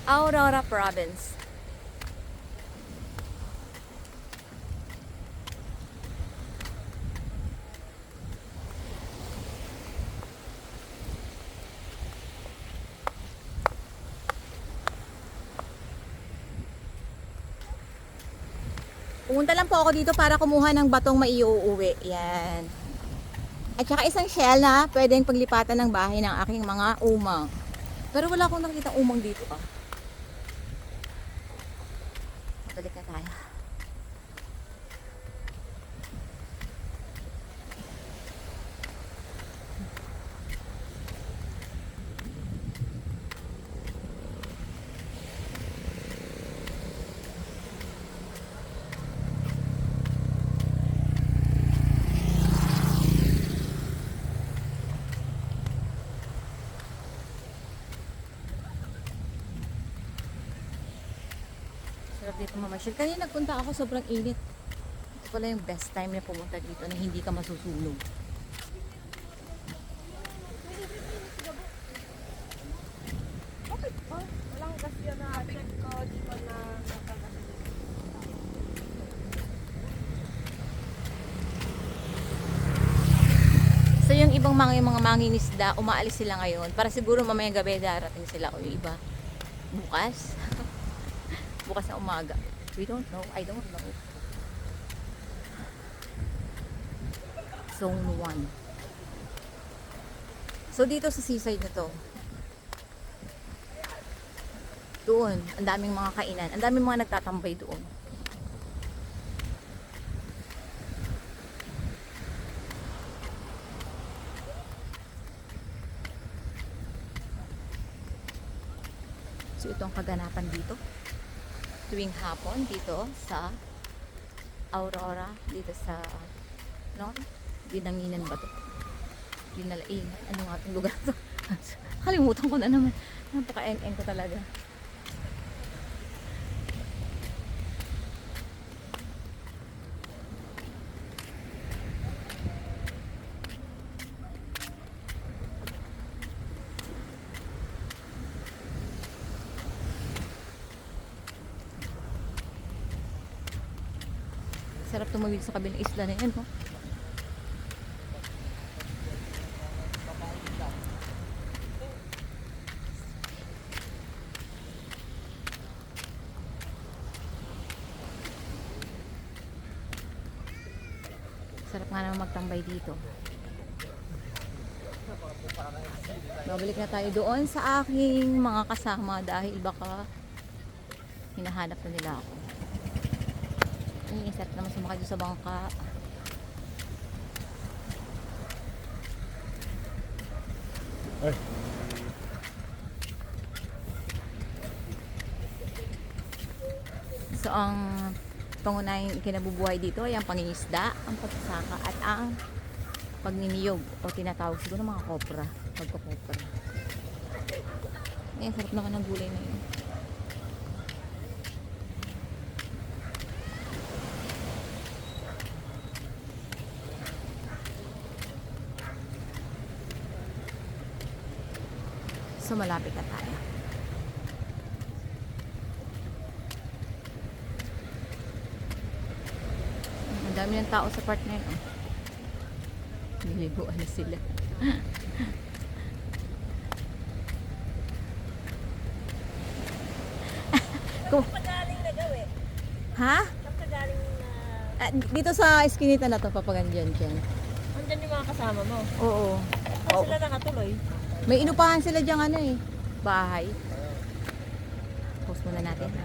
Aurora Province. Pumunta lang po ako dito para kumuha ng batong maiuuwi. Yan. At saka isang shell na pwedeng paglipatan ng bahay ng aking mga umang. Pero wala akong nakikita umang dito ah. Balik na tayo. Sarap dito mamasyal. Kanina nagpunta ako, sobrang init. Ito pala yung best time na pumunta dito na hindi ka masusunog. Bakit pa? Walang gas yan na check ko. Di ko na natagas. So yung ibang mga mangingisda, umaalis sila ngayon. Para siguro mamayang gabi darating sila o yung iba. Bukas. Bukas na umaga. We don't know. I don't know. Zone 1. So dito sa seaside na to, doon, ang daming mga kainan. Ang daming mga nagtatambay doon. So ito ang kaganapan dito. Tuwing hapon dito sa Aurora, dito sa no? Dinanginan ba to? Dinalaing. Ano nga itong lugar to? Kalimutan ko na naman. Napaka-eng-eng ko talaga. Sarap tumawid sa kabilang isla na yan, no? Sarap nga naman magtambay dito. Babalik na tayo doon sa aking mga kasama dahil baka hinahanap na nila ako. Ay, sarap naman sumakay doon sa bangka. Ay. So ang pangunahing ikinabubuhay dito ay ang pangingisda, ang pagsasaka at ang pagniniyog o tinatawag siguro mga kopra, pagkokopra. Ay, sarap naman ng gulay na yun. So malapit na tayo. Ang dami ng tao sa part na yun. Oh. Niliguan na sila. Pagaling na gawin. Ha? Pagaling na... Dito sa eskinita na to, papagandiyan dyan. Andyan yung mga kasama mo. Oo. Saan sila nakatuloy? May inupahan sila dyan ano eh. Bahay. Post muna natin.